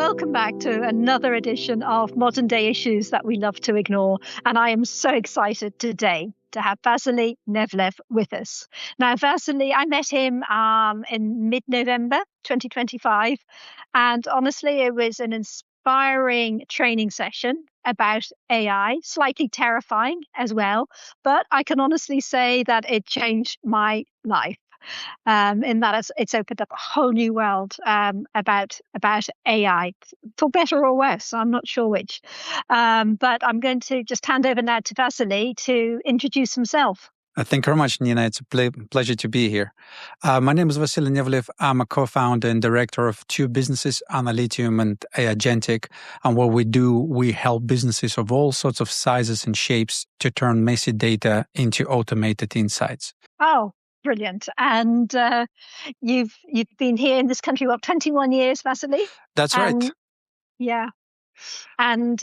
welcome back to another edition of Modern Day Issues That We Love to Ignore. And I am so excited today to have Vasilij Nevlev with us. Now, Vasilij, I met him in mid-November 2025. And honestly, it was an inspiring training session about AI, slightly terrifying as well. But I can honestly say that it changed my life. In that it's opened up a whole new world about AI, for better or worse. I'm not sure which. But I'm going to just hand over now to Vasilij to introduce himself. Thank you very much, Nina. It's a pleasure to be here. My name is Vasilij Nevlev. I'm a co-founder and director of two businesses, Analytium and AiGentic. And what we do, we help businesses of all sorts of sizes and shapes to turn messy data into automated insights. Oh, brilliant. And you've been here in this country, 21 years, Vasilij? That's right. Yeah. And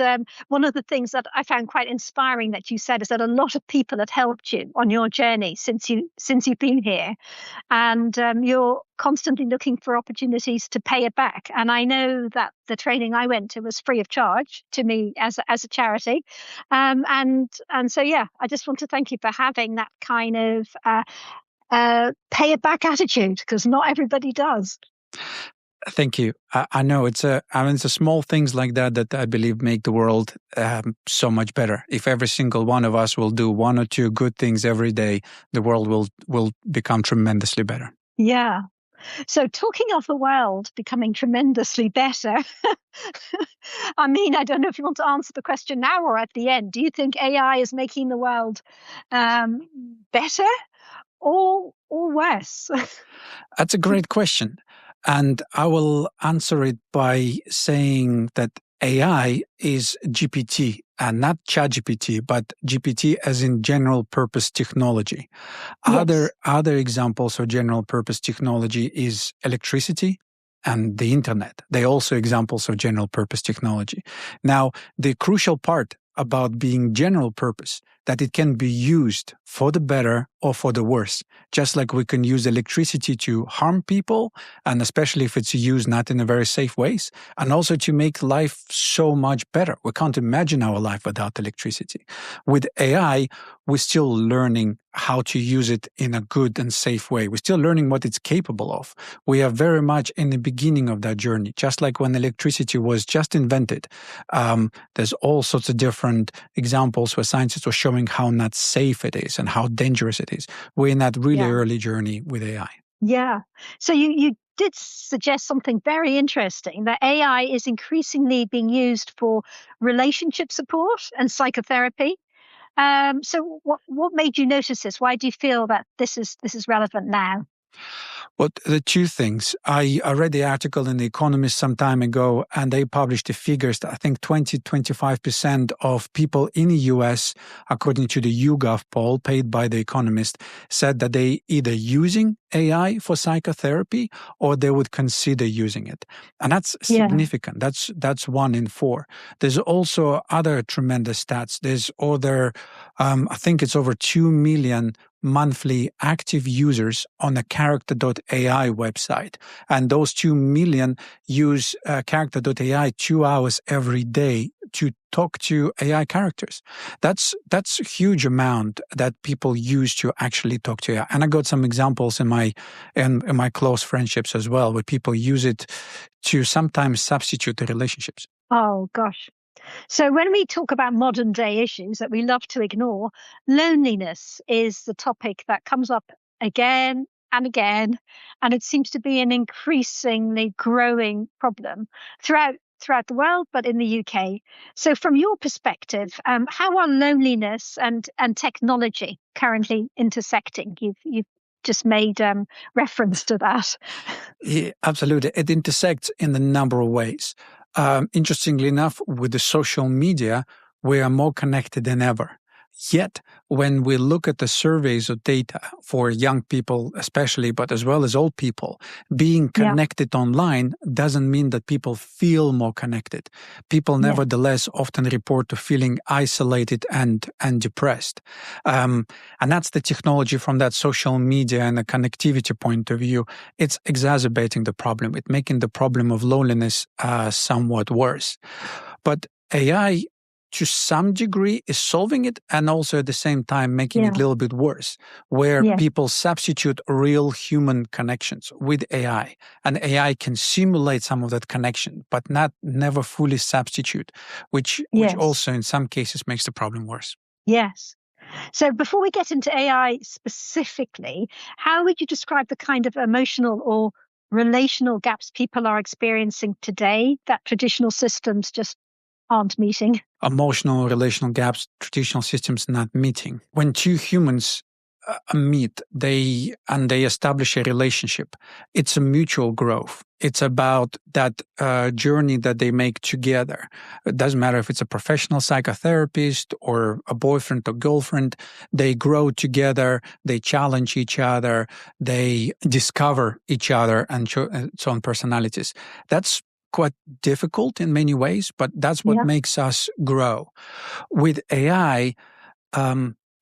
one of the things that I found quite inspiring that you said is that a lot of people have helped you on your journey since you've been here, and you're constantly looking for opportunities to pay it back. And I know that the training I went to was free of charge to me as a charity, and so yeah, I just want to thank you for having that kind of pay it back attitude, because not everybody does. Thank you. I know it's the small things like that that I believe make the world so much better. If every single one of us will do one or two good things every day, the world will become tremendously better. Yeah. So talking of the world becoming tremendously better, I mean, I don't know if you want to answer the question now or at the end. Do you think AI is making the world better or worse? That's a great question. And I will answer it by saying that AI is GPT, and not ChatGPT, but GPT as in general purpose technology. Yes. Other examples of general purpose technology is electricity and the internet. They're also examples of general purpose technology. Now, the crucial part about being general purpose, that it can be used for the better or for the worse. Just like we can use electricity to harm people, and especially if it's used not in a very safe ways, and also to make life so much better. We can't imagine our life without electricity. With AI, we're still learning how to use it in a good and safe way. We're still learning what it's capable of. We are very much in the beginning of that journey. Just like when electricity was just invented, there's all sorts of different examples where scientists were showing how not safe it is and how dangerous it is. We're in that really early journey with AI. Yeah. So you did suggest something very interesting, that AI is increasingly being used for relationship support and psychotherapy. So what made you notice this? Why do you feel that this is relevant now? Well, the two things. I read the article in The Economist some time ago, and they published the figures that I think 25% of people in the US, according to the YouGov poll paid by The Economist, said that they either using AI for psychotherapy or they would consider using it. And that's significant. That's 1 in 4. There's also other tremendous stats. There's I think it's over 2 million monthly active users on the character.ai website. And those 2 million use character.ai 2 hours every day to talk to AI characters. That's a huge amount that people use to actually talk to AI. And I got some examples in my close friendships as well, where people use it to sometimes substitute the relationships. Oh, gosh. So when we talk about modern day issues that we love to ignore, loneliness is the topic that comes up again and again, and it seems to be an increasingly growing problem throughout the world, but in the UK. So from your perspective, how are loneliness and technology currently intersecting? You've just made reference to that. Yeah, absolutely. It intersects in a number of ways. Interestingly enough, with the social media, we are more connected than ever. Yet, when we look at the surveys of data for young people, especially, but as well as old people, being connected online doesn't mean that people feel more connected. People nevertheless often report to feeling isolated and depressed. And that's the technology from that social media and the connectivity point of view. It's exacerbating the problem. It's making the problem of loneliness somewhat worse. But AI, to some degree, is solving it and also at the same time making it a little bit worse, where people substitute real human connections with AI. And AI can simulate some of that connection, but never fully substitute, which also in some cases makes the problem worse. Yes. So before we get into AI specifically, how would you describe the kind of emotional or relational gaps people are experiencing today that traditional systems just aren't meeting? Emotional, relational gaps, traditional systems not meeting. When two humans meet, they establish a relationship. It's a mutual growth. It's about that journey that they make together. It doesn't matter if it's a professional psychotherapist or a boyfriend or girlfriend. They grow together. They challenge each other. They discover each other and its own personalities. That's quite difficult in many ways, but that's what makes us grow. With AI,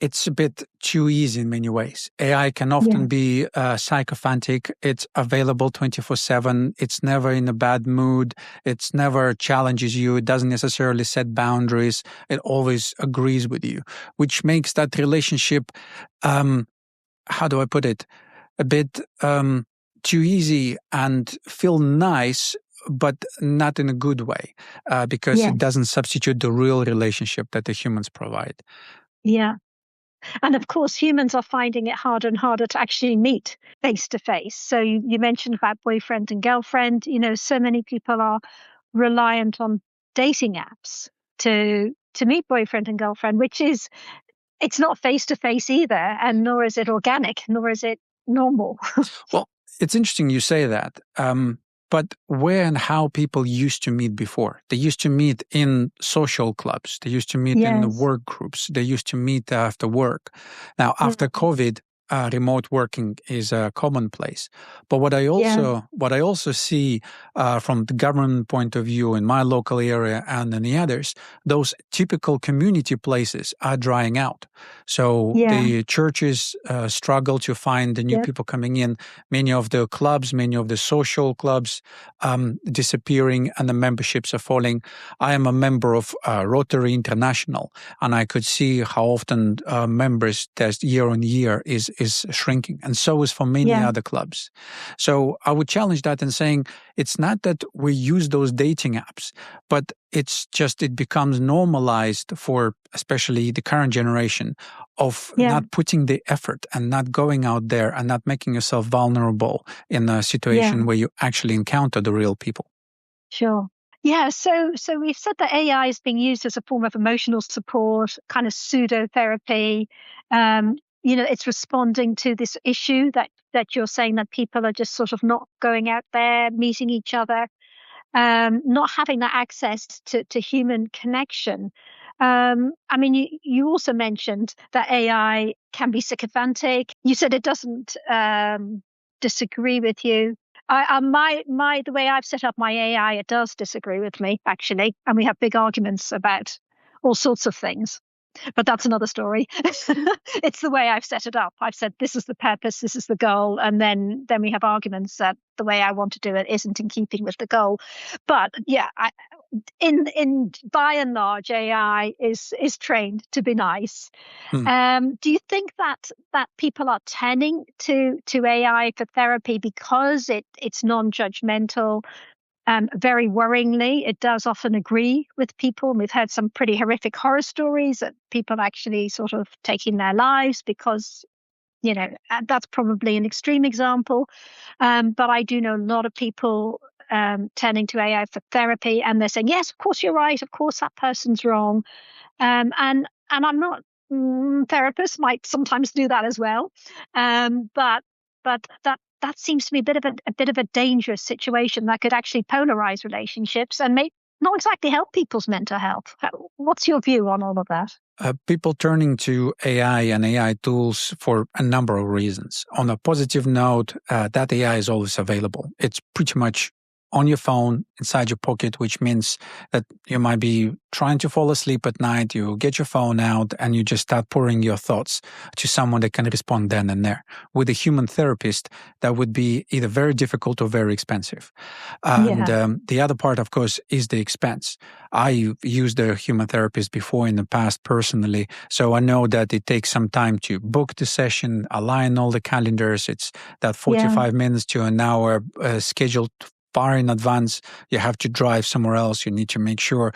it's a bit too easy in many ways. AI can often be sycophantic. It's available 24/7. It's never in a bad mood. It's never challenges you. It doesn't necessarily set boundaries. It always agrees with you, which makes that relationship, how do I put it, a bit too easy and feel nice, but not in a good way, because it doesn't substitute the real relationship that the humans provide. Yeah. And of course, humans are finding it harder and harder to actually meet face to face. So you mentioned about boyfriend and girlfriend. So many people are reliant on dating apps to meet boyfriend and girlfriend, which is, it's not face to face either, and nor is it organic, nor is it normal. Well, it's interesting you say that. But where and how people used to meet before? They used to meet in social clubs. They used to meet in the work groups. They used to meet after work. Now, after COVID, remote working is commonplace. But what I also see from the government point of view in my local area and in the others, those typical community places are drying out. So the churches struggle to find the new people coming in. Many of the clubs, many of the social clubs disappearing, and the memberships are falling. I am a member of Rotary International, and I could see how often members test year on year is shrinking, and so is for many other clubs. So I would challenge that in saying it's not that we use those dating apps, but it's just it becomes normalized for especially the current generation of not putting the effort and not going out there and not making yourself vulnerable in a situation where you actually encounter the real people. Sure. Yeah, so we've said that AI is being used as a form of emotional support, kind of pseudo therapy. It's responding to this issue that you're saying that people are just sort of not going out there, meeting each other, not having that access to human connection. You also mentioned that AI can be sycophantic. You said it doesn't disagree with you. The way I've set up my AI, it does disagree with me, actually, and we have big arguments about all sorts of things. But that's another story. It's the way I've set it up. I've said this is the purpose, this is the goal, and then we have arguments that the way I want to do it isn't in keeping with the goal. But yeah, in by and large, AI is trained to be nice. Do you think that people are turning to AI for therapy because it's non-judgmental? Very worryingly, it does often agree with people. We've heard some pretty horrific horror stories that people actually sort of taking their lives because, that's probably an extreme example. But I do know a lot of people turning to AI for therapy, and they're saying, yes, of course you're right. Of course that person's wrong. And I'm not, therapists might sometimes do that as well. But that seems to be a bit of a dangerous situation that could actually polarize relationships and not exactly help people's mental health. What's your view on all of that? people turning to AI and AI tools for a number of reasons. On a positive note, that AI is always available. It's pretty much on your phone, inside your pocket, which means that you might be trying to fall asleep at night, you get your phone out and you just start pouring your thoughts to someone that can respond then and there. With a human therapist, that would be either very difficult or very expensive. And the other part, of course, is the expense. I used a human therapist before in the past personally, so I know that it takes some time to book the session, align all the calendars. It's that 45 minutes to an hour scheduled far in advance. You have to drive somewhere else. You need to make sure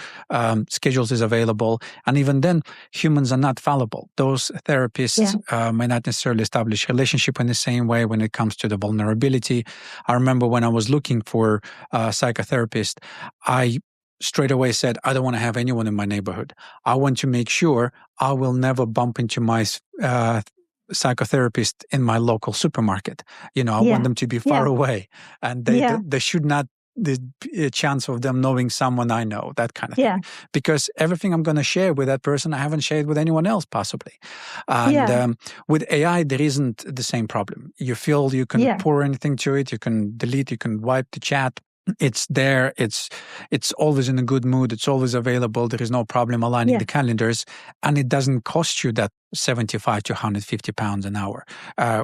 schedules is available. And even then, humans are not fallible. Those therapists may not necessarily establish a relationship in the same way when it comes to the vulnerability. I remember when I was looking for a psychotherapist, I straight away said, I don't want to have anyone in my neighborhood. I want to make sure I will never bump into my psychotherapist in my local supermarket. I want them to be far away, and they should not the chance of them knowing someone I know, that kind of thing. Because everything I'm going to share with that person, I haven't shared with anyone else possibly. And with AI, there isn't the same problem. You feel you can pour anything to it, you can delete, you can wipe the chat. It's there. It's always in a good mood. It's always available. There is no problem aligning the calendars, and it doesn't cost you that 75 to 150 pounds an hour,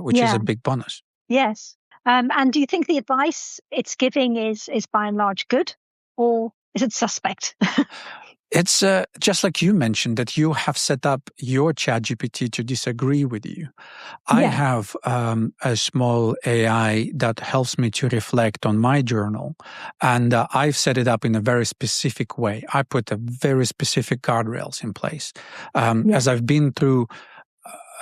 which is a big bonus. Yes. And do you think the advice it's giving is by and large good, or is it suspect? It's just like you mentioned that you have set up your ChatGPT to disagree with you. I have a small AI that helps me to reflect on my journal, and I've set it up in a very specific way. I put a very specific guardrails in place. As I've been through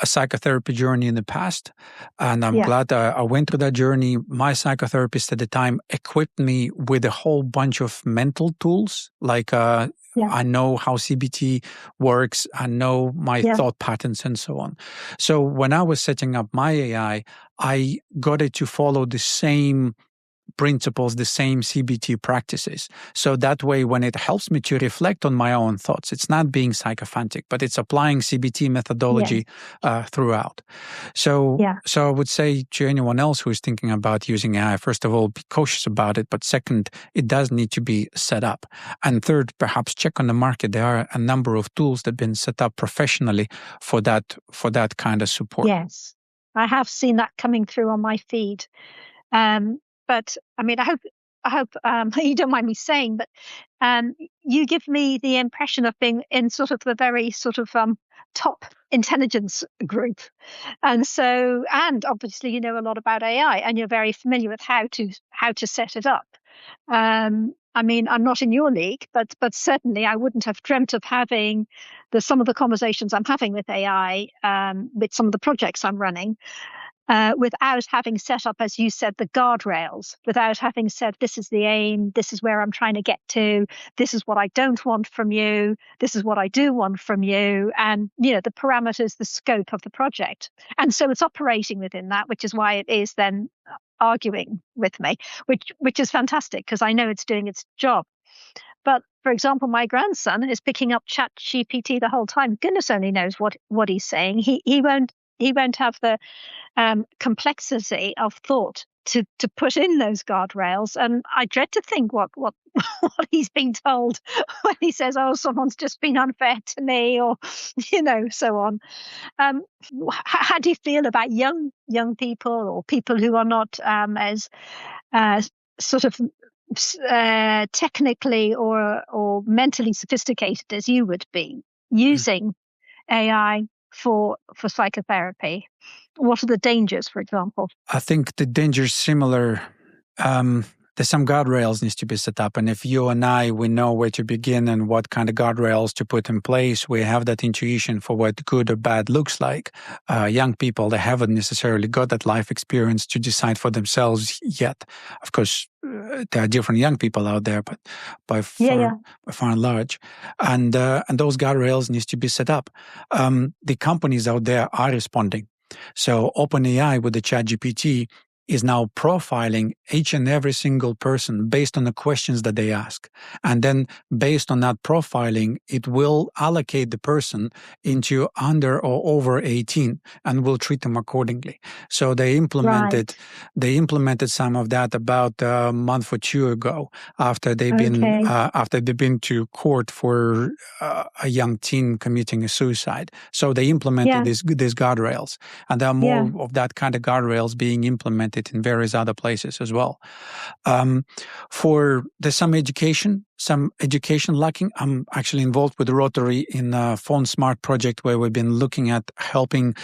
a psychotherapy journey in the past, and I'm glad I went through that journey. My psychotherapist at the time equipped me with a whole bunch of mental tools, like I know how CBT works, I know my thought patterns and so on. So when I was setting up my AI, I got it to follow the same principles, the same CBT practices. So that way, when it helps me to reflect on my own thoughts, it's not being sycophantic, but it's applying CBT methodology throughout. So I would say to anyone else who is thinking about using AI, first of all, be cautious about it. But second, it does need to be set up. And third, perhaps check on the market. There are a number of tools that have been set up professionally for that kind of support. Yes, I have seen that coming through on my feed. But I mean, I hope you don't mind me saying, but you give me the impression of being in sort of the very sort of top intelligence group, and obviously you know a lot about AI, and you're very familiar with how to set it up. I mean, I'm not in your league, but certainly I wouldn't have dreamt of having some of the conversations I'm having with AI, with some of the projects I'm running. Without having set up, as you said, the guardrails, without having said, this is the aim, this is where I'm trying to get to, this is what I don't want from you, this is what I do want from you, and, the parameters, the scope of the project. And so it's operating within that, which is why it is then arguing with me, which is fantastic, because I know it's doing its job. But, for example, my grandson is picking up ChatGPT the whole time. Goodness only knows what he's saying. He won't have the complexity of thought to put in those guardrails, and I dread to think what he's being told when he says, "Oh, someone's just been unfair to me," or so on. How do you feel about young people, or people who are not as sort of technically or mentally sophisticated as you would be, using AI for psychotherapy? What are the dangers, for example? I think the danger is similar. There's some guardrails needs to be set up. And if you and I, we know where to begin and what kind of guardrails to put in place, we have that intuition for what good or bad looks like. Young people, they haven't necessarily got that life experience to decide for themselves yet. Of course, there are different young people out there, but by far and large. And those guardrails needs to be set up. The companies out there are responding. So OpenAI with the ChatGPT, is now profiling each and every single person based on the questions that they ask. And then based on that profiling, it will allocate the person into under or over 18 and will treat them accordingly. So they implemented some of that about a month or two ago after they've been to court for a young teen committing a suicide. So they implemented these guardrails, and there are more of that kind of guardrails being implemented in various other places as well. There's some education lacking. I'm actually involved with the Rotary in a Phone Smart project where we've been looking at helping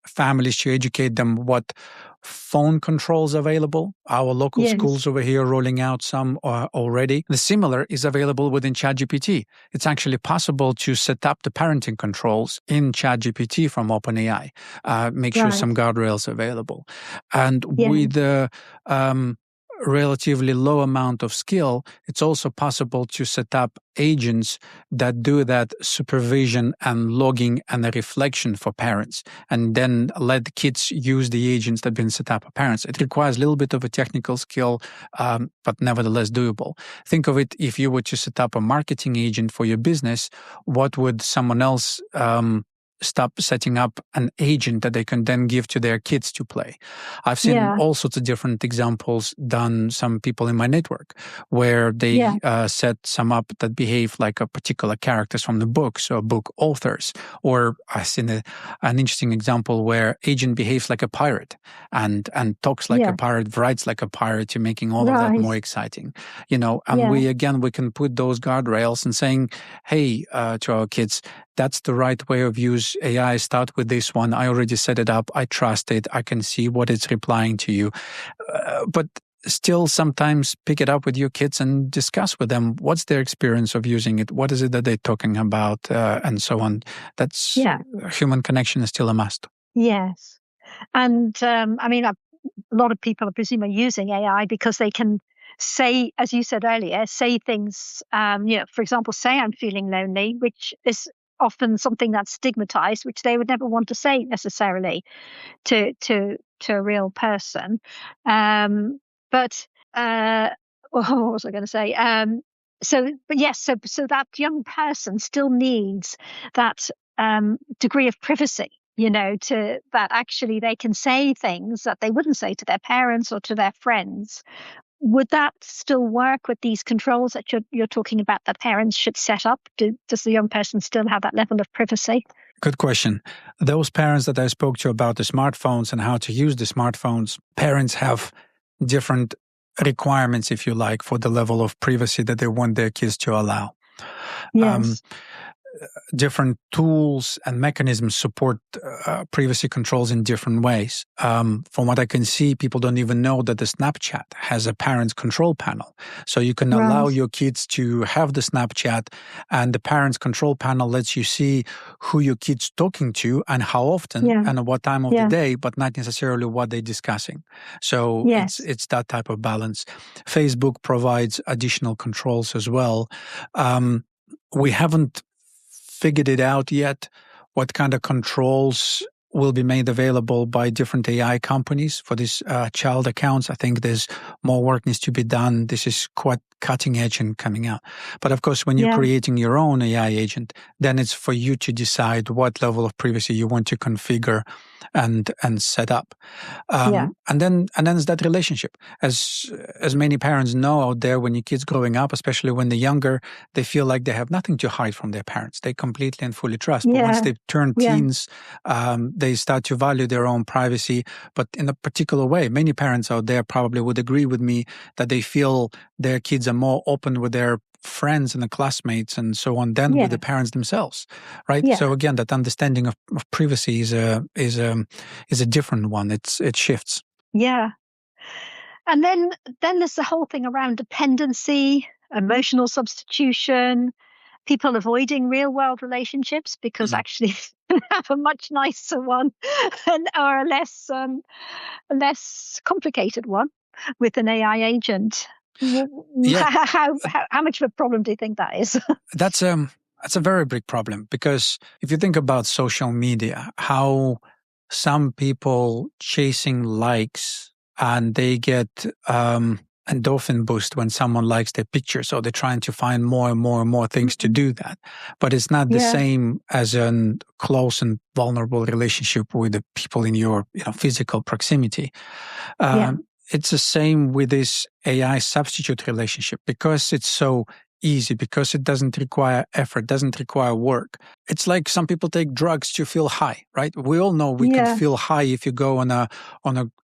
families to educate them what phone controls available. Our local schools over here rolling out some already. The similar is available within ChatGPT. It's actually possible to set up the parenting controls in ChatGPT from OpenAI. Make sure some guardrails available. And with the relatively low amount of skill, it's also possible to set up agents that do that supervision and logging and the reflection for parents, and then let kids use the agents that have been set up for parents. It requires a little bit of a technical skill, but nevertheless doable. Think of it, if you were to set up a marketing agent for your business, what would someone else stop setting up an agent that they can then give to their kids to play? I've seen all sorts of different examples done, some people in my network, where they set some up that behave like a particular characters from the books or book authors. Or I've seen an interesting example where agent behaves like a pirate and talks like a pirate, writes like a pirate, to making all of that more exciting. And we can put those guardrails and saying, hey, to our kids, that's the right way of use AI. Start with this one. I already set it up. I trust it. I can see what it's replying to you. But still sometimes pick it up with your kids and discuss with them what's their experience of using it. What is it that they're talking about, and so on. That's human connection is still a must. Yes. And a lot of people, I presume, are using AI because they can say, as you said earlier, say things, for example, say I'm feeling lonely, which is often something that's stigmatized, which they would never want to say necessarily to a real person. What was I going to say? So that young person still needs that degree of privacy, to that actually they can say things that they wouldn't say to their parents or to their friends. Would that still work with these controls that you're talking about that parents should set up? Does the young person still have that level of privacy? Good question. Those parents that I spoke to about the smartphones and how to use the smartphones, parents have different requirements, if you like, for the level of privacy that they want their kids to allow. Yes. Different tools and mechanisms support privacy controls in different ways. From what I can see, people don't even know that the Snapchat has a parents control panel. So you can allow your kids to have the Snapchat, and the parents control panel lets you see who your kid's talking to and how often and at what time of the day, but not necessarily what they're discussing. So it's that type of balance. Facebook provides additional controls as well. We haven't figured it out yet, what kind of controls will be made available by different AI companies for these child accounts. I think there's more work needs to be done. This is quite cutting edge and coming out. But of course, when you're creating your own AI agent, then it's for you to decide what level of privacy you want to configure and set up. And then it's that relationship. As many parents know out there, when your kids growing up, especially when they're younger, they feel like they have nothing to hide from their parents. They completely and fully trust. But once they turn teens, they start to value their own privacy, but in a particular way. Many parents out there probably would agree with me that they feel their kids are more open with their friends and the classmates and so on than with the parents themselves, right? So again, that understanding of privacy is a different one. It shifts. Yeah. And then there's the whole thing around dependency, emotional substitution, people avoiding real world relationships because actually have a much nicer one or a less complicated one with an AI agent. How much of a problem do you think that is? That's a very big problem, because if you think about social media, how some people chasing likes, and they get endorphin boost when someone likes their picture. So they're trying to find more and more and more things to do that. But it's not the same as a close and vulnerable relationship with the people in your physical proximity. It's the same with this AI substitute relationship, because it's so easy, because it doesn't require effort, doesn't require work. It's like some people take drugs to feel high, right? We all know we can feel high if you go on a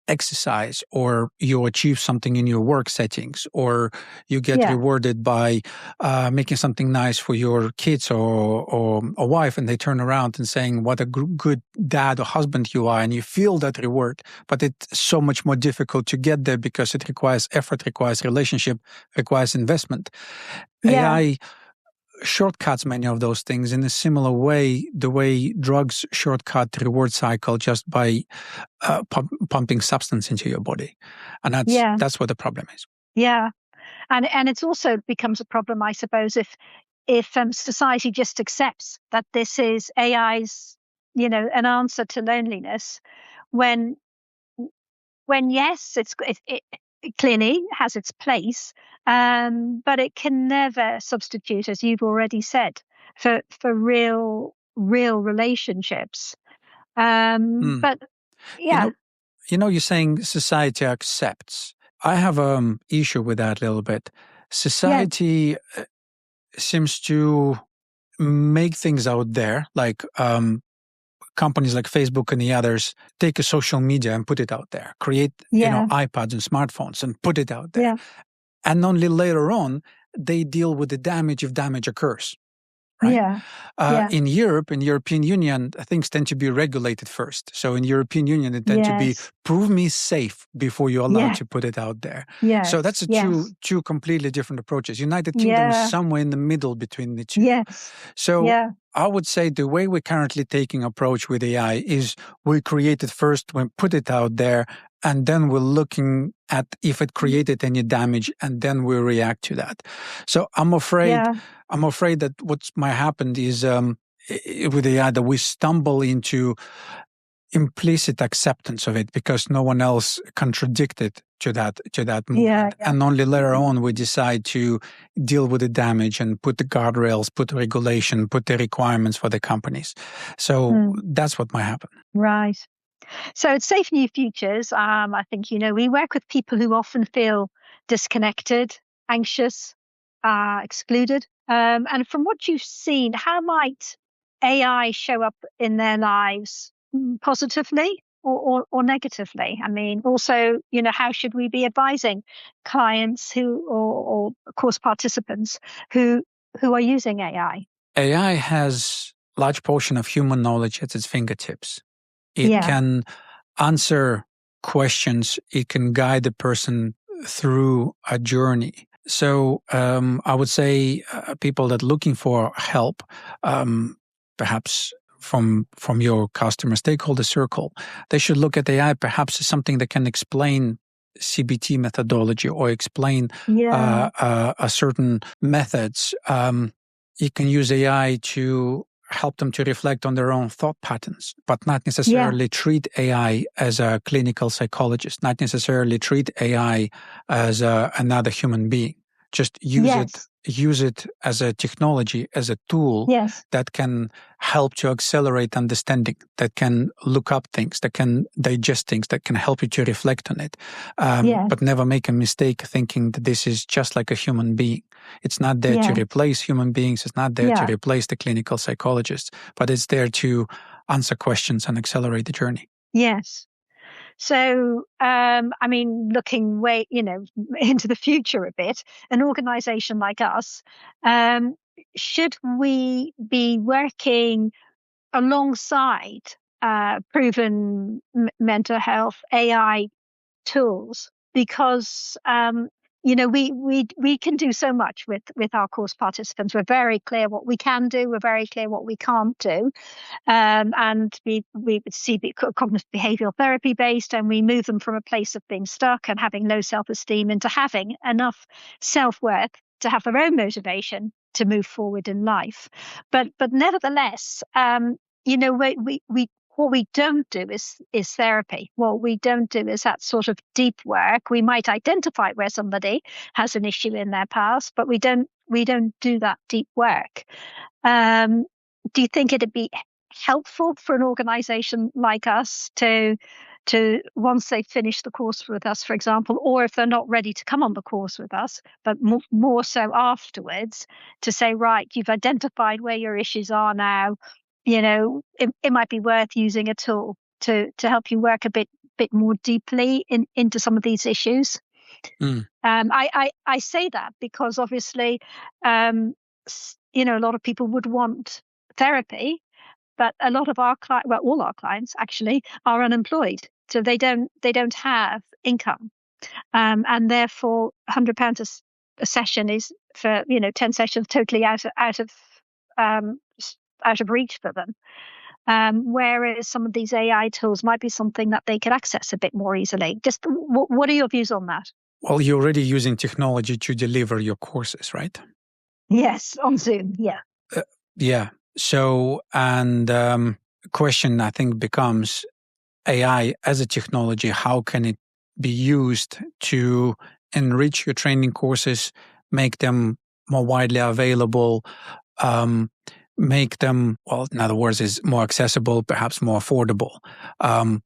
exercise, or you achieve something in your work settings, or you get rewarded by making something nice for your kids or a wife, and they turn around and saying what a good dad or husband you are, and you feel that reward. But it's so much more difficult to get there, because it requires effort, requires relationship, requires investment. AI shortcuts many of those things in a similar way, the way drugs shortcut the reward cycle just by pumping substance into your body. And that's what the problem is. Yeah. And it's also becomes a problem, I suppose, if society just accepts that this is AI's, an answer to loneliness, when yes, it clearly has its place, but it can never substitute, as you've already said, for real relationships. But you're saying society accepts. I have an issue with that a little bit. Society seems to make things out there, like companies like Facebook and the others take a social media and put it out there, create iPads and smartphones and put it out there. And only later on, they deal with the damage if damage occurs. Right? In Europe, in European Union, things tend to be regulated first. So in European Union, it tends to be prove me safe before you're allowed to put it out there. So that's two completely different approaches. United Kingdom is somewhere in the middle between the two. So I would say the way we're currently taking approach with AI is we create it first, we put it out there, and then we're looking at if it created any damage, and then we react to that. So I'm afraid that what might happen is with AI that we stumble into implicit acceptance of it because no one else contradicted to that movement. And only later on we decide to deal with the damage and put the guardrails, put the regulation, put the requirements for the companies. So that's what might happen. Right. So at Safe New Futures, I think, we work with people who often feel disconnected, anxious, excluded. And from what you've seen, how might AI show up in their lives positively or negatively? I mean, also, how should we be advising clients or course participants who are using AI? AI has a large portion of human knowledge at its fingertips. It can answer questions. It can guide the person through a journey. So I would say people that are looking for help, perhaps from your customer stakeholder circle, they should look at AI perhaps as something that can explain CBT methodology or explain a certain methods. You can use AI to help them to reflect on their own thought patterns, but not necessarily treat AI as a clinical psychologist, not necessarily treat AI as another human being. Just use it as a technology, as a tool that can help to accelerate understanding, that can look up things, that can digest things, that can help you to reflect on it. But never make a mistake thinking that this is just like a human being. It's not there to replace human beings. It's not there to replace the clinical psychologists, but it's there to answer questions and accelerate the journey. Yes. So, I mean, looking way, into the future a bit, an organization like us, should we be working alongside proven mental health AI tools? Because we can do so much with our course participants. We're very clear what we can do. We're very clear what we can't do. And we see cognitive behavioral therapy based, and we move them from a place of being stuck and having low self-esteem into having enough self-worth to have their own motivation to move forward in life. But nevertheless, what we don't do is therapy. What we don't do is that sort of deep work. We might identify where somebody has an issue in their past, but we don't do that deep work. Do you think it'd be helpful for an organization like us to once they finish the course with us, for example, or if they're not ready to come on the course with us, but more so afterwards, to say, right, you've identified where your issues are now, it might be worth using a tool to help you work a bit more deeply into some of these issues. I say that because obviously, a lot of people would want therapy, but a lot of our clients, well, all our clients actually, are unemployed, so they don't have income, and therefore £100 a session is for 10 sessions totally out of reach for them. Whereas some of these AI tools might be something that they could access a bit more easily. Just what are your views on that? Well, you're already using technology to deliver your courses, right? Yes, on Zoom. Yeah. Yeah. So, and question I think becomes, AI as a technology, how can it be used to enrich your training courses, make them more widely available, make them, well, in other words, is more accessible, perhaps more affordable?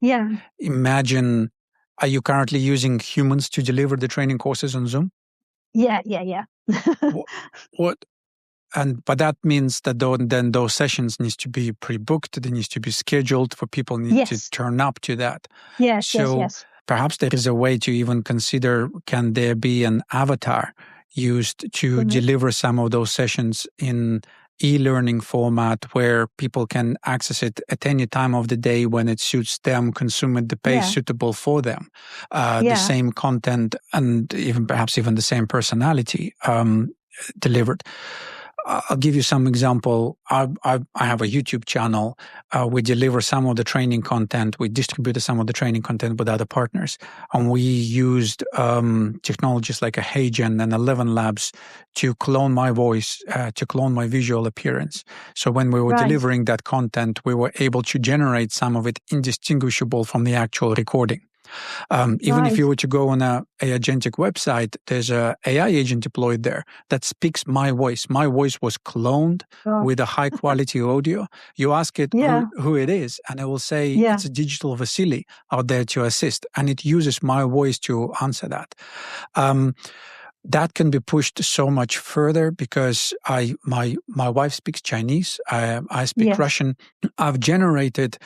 Yeah. Imagine, are you currently using humans to deliver the training courses on Zoom? Yeah. What? But that means that then those sessions needs to be pre-booked. They needs to be scheduled for people need to turn up to that. Yes. Perhaps there is a way to even consider, can there be an avatar used to deliver some of those sessions in e-learning format where people can access it at any time of the day when it suits them, consume at the pace suitable for them, the same content and perhaps even the same personality delivered. I'll give you some example. I have a YouTube channel. We deliver some of the training content. We distribute some of the training content with other partners. And we used technologies like a HeyGen and 11 Labs to clone my voice, to clone my visual appearance. So when we were delivering that content, we were able to generate some of it indistinguishable from the actual recording. Even if you were to go on a AiGentic website, there's a AI agent deployed there that speaks my voice. My voice was cloned with a high quality audio. You ask it who it is, and it will say it's a digital Vasilij out there to assist, and it uses my voice to answer that. That can be pushed so much further because my wife speaks Chinese. I speak Russian. I've generated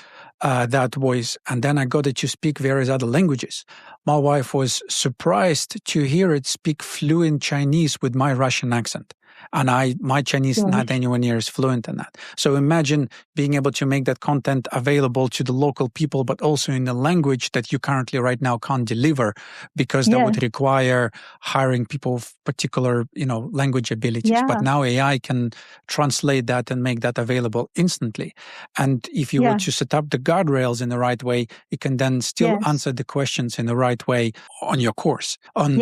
that voice, and then I got it to speak various other languages. My wife was surprised to hear it speak fluent Chinese with my Russian accent. And my Chinese not anywhere near as fluent in that. So imagine being able to make that content available to the local people, but also in a language that you currently right now can't deliver, because that would require hiring people with particular, language abilities. But now AI can translate that and make that available instantly. And if you were to set up the guardrails in the right way, it can then still answer the questions in the right way on your course. On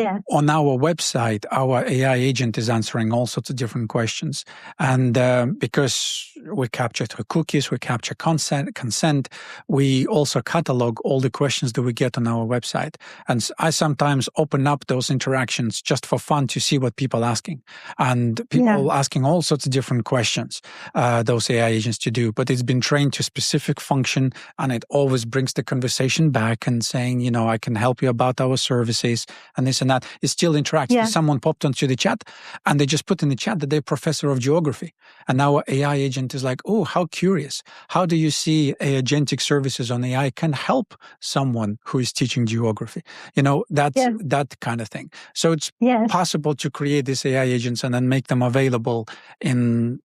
our website, our AI agent is answering all sorts of different questions. And because we capture through cookies, we capture consent, we also catalog all the questions that we get on our website. And I sometimes open up those interactions just for fun to see what people are asking. And people asking all sorts of different questions, those AI agents to do. But it's been trained to a specific function, and it always brings the conversation back and saying, I can help you about our services and this and that. It still interacts. Someone popped onto the chat and they just put in the chat that they're professor of geography. And now our AI agent is like, oh, how curious. How do you see agentic services on AI can help someone who is teaching geography? That kind of thing. So it's possible to create these AI agents and then make them available in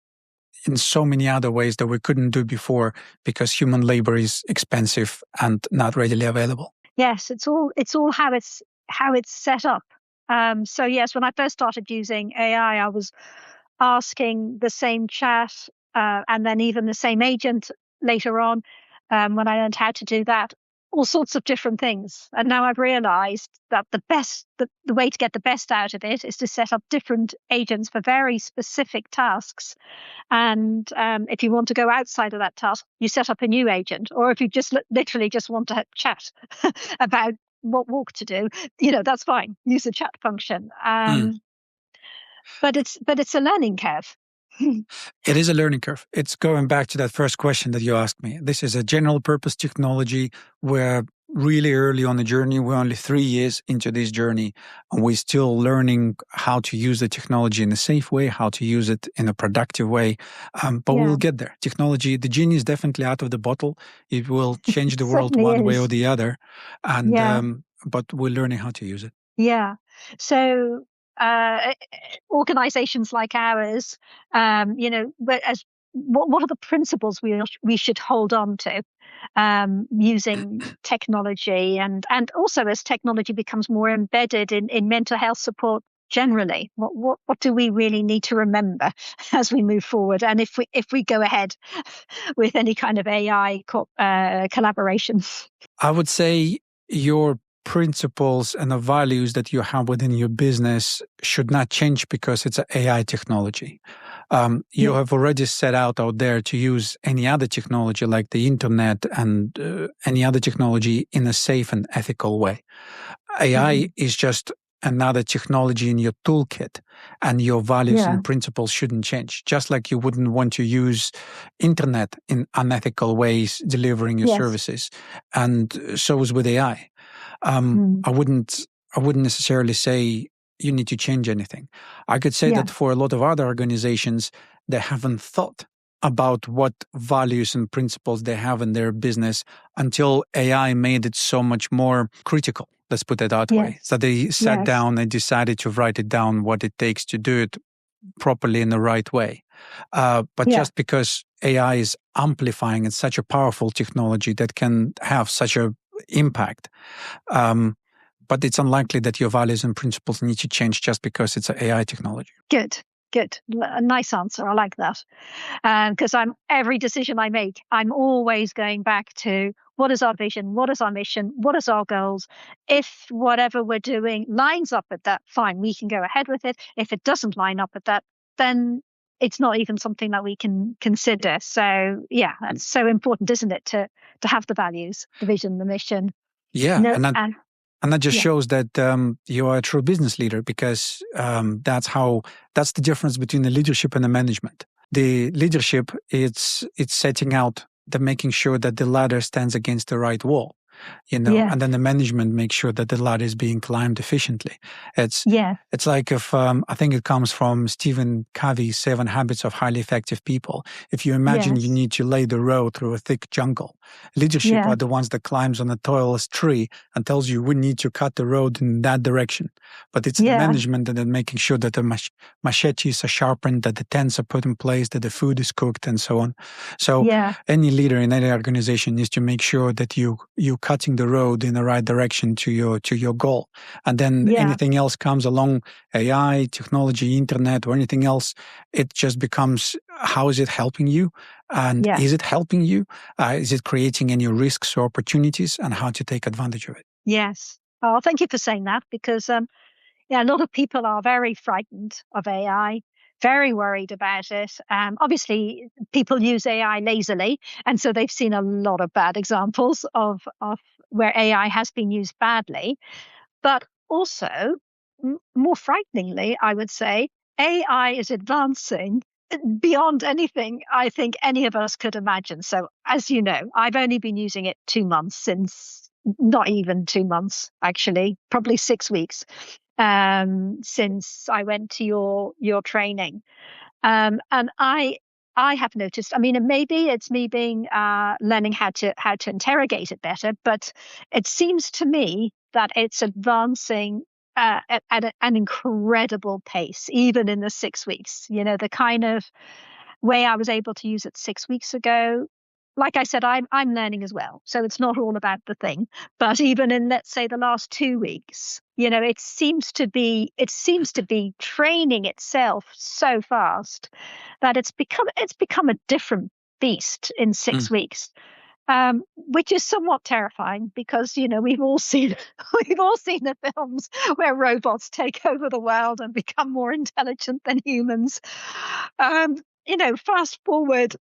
so many other ways that we couldn't do before, because human labor is expensive and not readily available. Yes, it's all how it's set up. So yes, when I first started using AI, I was asking the same chat and then even the same agent later on, when I learned how to do that. all sorts of different things. And now I've realized that the way to get the best out of it is to set up different agents for very specific tasks. And if you want to go outside of that task, you set up a new agent. Or if you just literally just want to chat about what walk to do, that's fine. Use the chat function. But it's a learning curve. It is a learning curve. It's going back to that first question that you asked me. This is a general purpose technology. We're really early on the journey. We're only 3 years into this journey, and we're still learning how to use the technology in a safe way, how to use it in a productive way. But we'll get there. Technology, the genie is definitely out of the bottle. It will change the world one way or the other. And but we're learning how to use it. Yeah. So organizations like ours, what are the principles we should hold on to using technology, and also as technology becomes more embedded in mental health support generally? What do we really need to remember as we move forward, and if we go ahead with any kind of AI collaboration? I would say your principles and the values that you have within your business should not change because it's an AI technology. You have already set out there to use any other technology like the internet and any other technology in a safe and ethical way. AI is just another technology in your toolkit, and your values and principles shouldn't change. Just like you wouldn't want to use internet in unethical ways delivering your services, and so is with AI. I wouldn't necessarily say you need to change anything. I could say that for a lot of other organizations, they haven't thought about what values and principles they have in their business until AI made it so much more critical. Let's put it that way. So they sat down and decided to write it down, what it takes to do it properly in the right way. But just because AI is amplifying, it's such a powerful technology that can have such an impact. But it's unlikely that your values and principles need to change just because it's an AI technology. Good. A nice answer. I like that. Because every decision I make, I'm always going back to what is our vision, what is our mission, what is our goals. If whatever we're doing lines up with that, fine, we can go ahead with it. If it doesn't line up with that, then it's not even something that we can consider. So that's so important, isn't it, to have the values, the vision, the mission. And that just shows that you are a true business leader, because that's the difference between the leadership and the management. The leadership, it's setting out, making sure that the ladder stands against the right wall, and then the management makes sure that the ladder is being climbed efficiently. It's like if I think it comes from Stephen Covey's 7 Habits of Highly Effective People. If you imagine you need to lay the road through a thick jungle, leadership are the ones that climbs on a tallest tree and tells you we need to cut the road in that direction. But it's the management and then making sure that the machetes are sharpened, that the tents are put in place, that the food is cooked, and so on. So any leader in any organization needs to make sure that you cutting the road in the right direction to your goal. And then anything else comes along, AI, technology, internet, or anything else, it just becomes, how is it helping you? And is it helping you? Is it creating any risks or opportunities, and how to take advantage of it? Yes. Oh, thank you for saying that, because a lot of people are very frightened of AI, very worried about it. Obviously, people use AI lazily, and so they've seen a lot of bad examples of where AI has been used badly. But also, more frighteningly, I would say, AI is advancing beyond anything I think any of us could imagine. So, as you know, I've only been using it 2 months not even 2 months, actually, probably 6 weeks since I went to your training. And I have noticed, I mean, maybe it's me learning how to interrogate it better, but it seems to me that it's advancing at an incredible pace, even in the 6 weeks. The kind of way I was able to use it 6 weeks ago. Like I said, I'm learning as well, so it's not all about the thing. But even in, let's say, the last 2 weeks, it seems to be training itself so fast that it's become a different beast in 6 weeks. which is somewhat terrifying because, we've all seen the films where robots take over the world and become more intelligent than humans. Fast forward,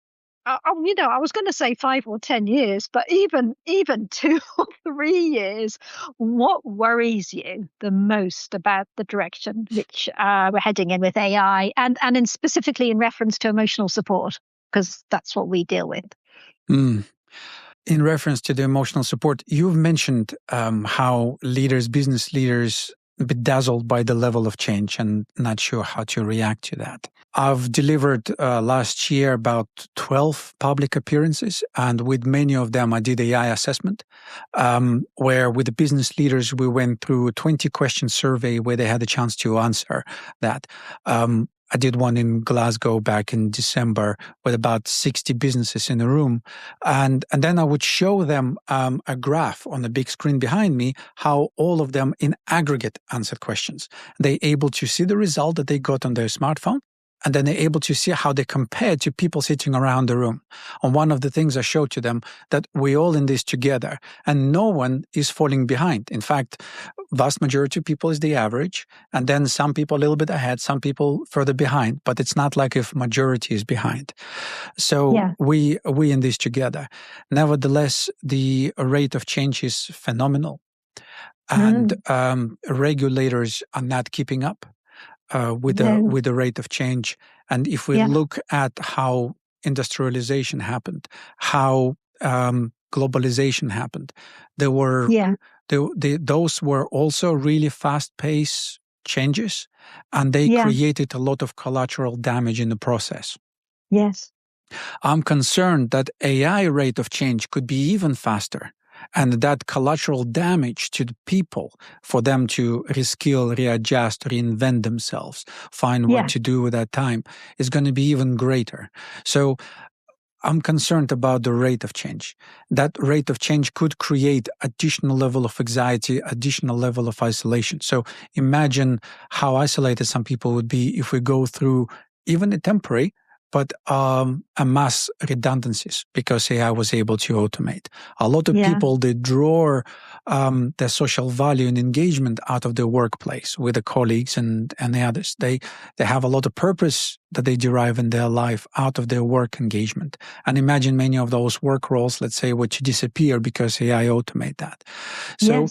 I was going to say 5 or 10 years, but even 2 or 3 years, what worries you the most about the direction which we're heading in with AI, and specifically in reference to emotional support, because that's what we deal with. In reference to the emotional support, you've mentioned how business leaders, bedazzled by the level of change and not sure how to react to that. I've delivered last year about 12 public appearances, and with many of them I did AI assessment, where with the business leaders we went through a 20-question survey where they had a chance to answer that. I did one in Glasgow back in December with about 60 businesses in a room. And then I would show them a graph on the big screen behind me, how all of them in aggregate answered questions. They're able to see the result that they got on their smartphone. And then they're able to see how they compare to people sitting around the room. And one of the things I showed to them that we're all in this together and no one is falling behind. In fact, vast majority of people is the average. And then some people a little bit ahead, some people further behind. But it's not like if majority is behind. So we in this together. Nevertheless, the rate of change is phenomenal. And regulators are not keeping up with the rate of change. And if we look at how industrialization happened, how globalization happened, those were also really fast-paced changes, and they created a lot of collateral damage in the process. Yes. I'm concerned that AI rate of change could be even faster, and that collateral damage to the people for them to reskill, readjust, reinvent themselves, find what to do with that time is going to be even greater. So I'm concerned about the rate of change. That rate of change could create additional level of anxiety, additional level of isolation. So imagine how isolated some people would be if we go through even a temporary but a mass redundancies because AI was able to automate. A lot of people, they draw their social value and engagement out of their workplace with the colleagues and the others. They have a lot of purpose that they derive in their life out of their work engagement. And imagine many of those work roles, let's say, were to disappear because AI automate that. So,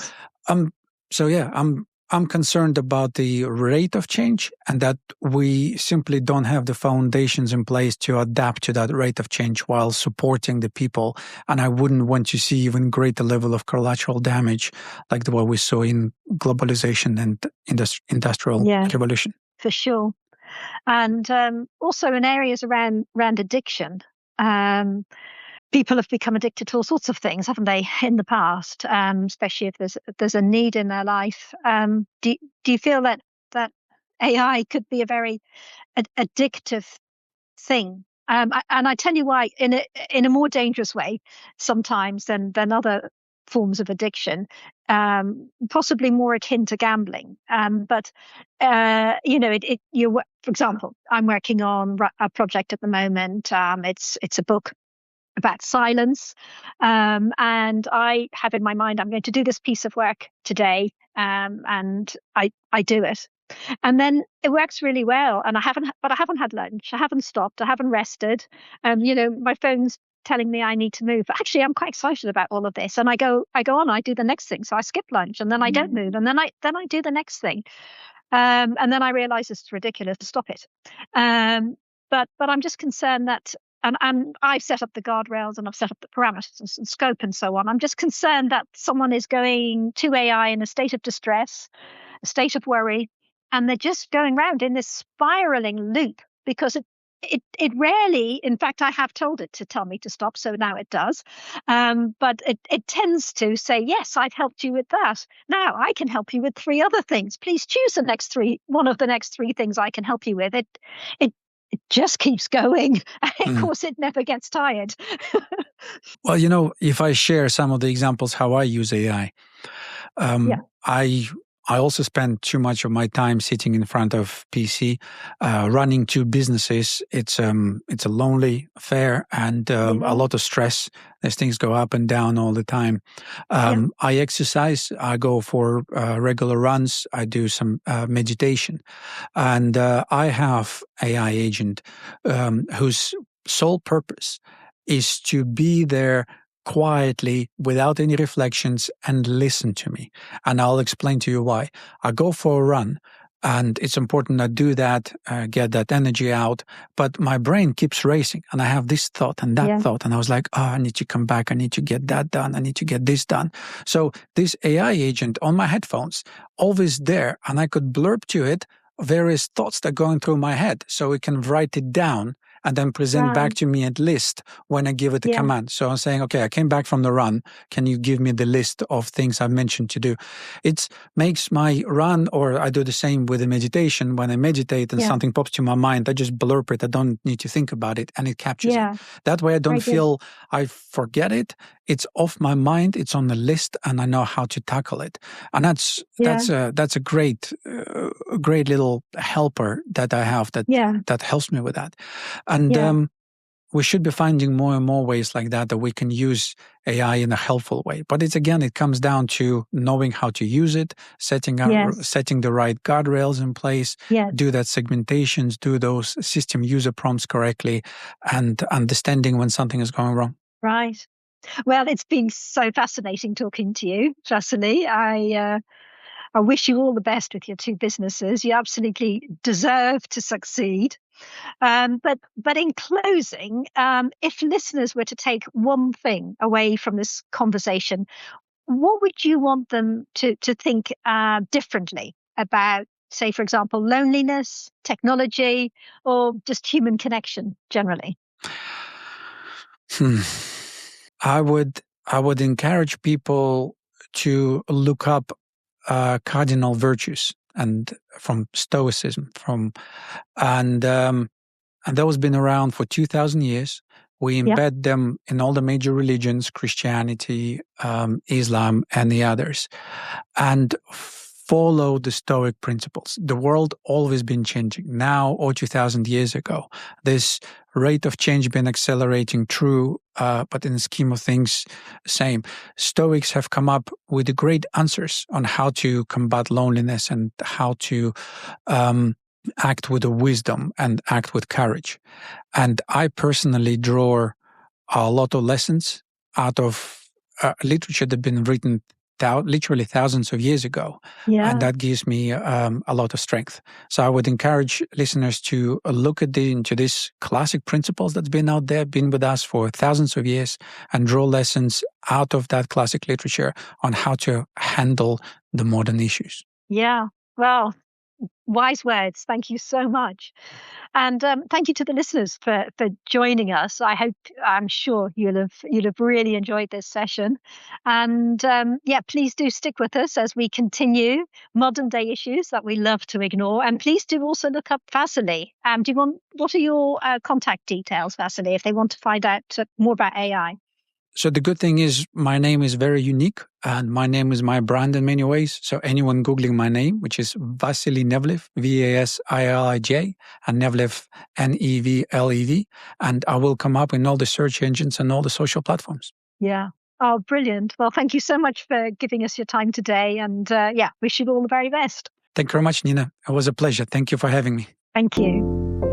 I'm concerned about the rate of change and that we simply don't have the foundations in place to adapt to that rate of change while supporting the people. And I wouldn't want to see even greater level of collateral damage like the one we saw in globalization and industrial revolution. For sure. And also in areas around addiction. People have become addicted to all sorts of things, haven't they, in the past? Especially if there's a need in their life. Do you feel that AI could be a very addictive thing? And I tell you why, in a more dangerous way sometimes than other forms of addiction, possibly more akin to gambling. But for example, I'm working on a project at the moment. It's a book about silence. And I have in my mind, I'm going to do this piece of work today. And I do it. And then it works really well. And I haven't had lunch. I haven't stopped. I haven't rested. My phone's telling me I need to move. But actually, I'm quite excited about all of this. And I go on, I do the next thing. So I skip lunch and then I don't move. And then I do the next thing. And then I realize it's ridiculous to stop it. But I'm just concerned that, and I've set up the guardrails and I've set up the parameters and scope and so on. I'm just concerned that someone is going to AI in a state of distress, a state of worry, and they're just going around in this spiraling loop because it rarely, in fact, I have told it to tell me to stop, so now it does. But it tends to say, yes, I've helped you with that. Now I can help you with 3 other things. Please choose one of the next 3 things I can help you with. It just keeps going. And of course, it never gets tired. Well, if I share some of the examples how I use AI, I also spend too much of my time sitting in front of PC, running two businesses. It's a lonely affair and a lot of stress as things go up and down all the time. I exercise. I go for regular runs. I do some meditation, and I have AI agent whose sole purpose is to be there quietly without any reflections and listen to me. And I'll explain to you why. I go for a run and it's important I do that, get that energy out. But my brain keeps racing and I have this thought and that thought. And I was like, I need to come back. I need to get that done. I need to get this done. So this AI agent on my headphones, always there. And I could blurb to it various thoughts that are going through my head. So it can write it down and then present back to me a list when I give it the command. So I'm saying, okay, I came back from the run. Can you give me the list of things I mentioned to do? It makes my run, or I do the same with the meditation. When I meditate and something pops to my mind, I just blurb it. I don't need to think about it and it captures it. That way I don't feel I forget it. It's off my mind. It's on the list and I know how to tackle it. And that's a great little helper that I have that helps me with that. And we should be finding more and more ways like that we can use AI in a helpful way. But it comes down to knowing how to use it, setting the right guardrails in place, do that segmentations, do those system user prompts correctly, and understanding when something is going wrong. Right. Well, it's been so fascinating talking to you, Vasilij. I wish you all the best with your two businesses. You absolutely deserve to succeed. But in closing, if listeners were to take one thing away from this conversation, what would you want them to think differently about, say, for example, loneliness, technology, or just human connection generally? I would encourage people to look up cardinal virtues and from Stoicism, and those been around for 2,000 years. We embed them in all the major religions, Christianity, Islam, and the others, and follow the Stoic principles. The world always been changing. Now or 2,000 years ago, this rate of change been accelerating, true, but in the scheme of things, same. Stoics have come up with great answers on how to combat loneliness and how to act with wisdom and act with courage. And I personally draw a lot of lessons out of literature that have been written literally thousands of years ago. And that gives me a lot of strength. So I would encourage listeners to look into these classic principles that's been out there, been with us for thousands of years, and draw lessons out of that classic literature on how to handle the modern issues. Yeah, well, wise words. Thank you so much. And thank you to the listeners for joining us. I'm sure you'll have really enjoyed this session. And please do stick with us as we continue modern day issues that we love to ignore. And please do also look up Vasilij. What are your contact details, Vasilij, if they want to find out more about AI? So the good thing is my name is very unique and my name is my brand in many ways. So anyone Googling my name, which is Vasilij Nevlev, Vasilij, and Nevlev, Nevlev, and I will come up in all the search engines and all the social platforms. Yeah. Oh, brilliant. Well, thank you so much for giving us your time today. And wish you all the very best. Thank you very much, Nina. It was a pleasure. Thank you for having me. Thank you.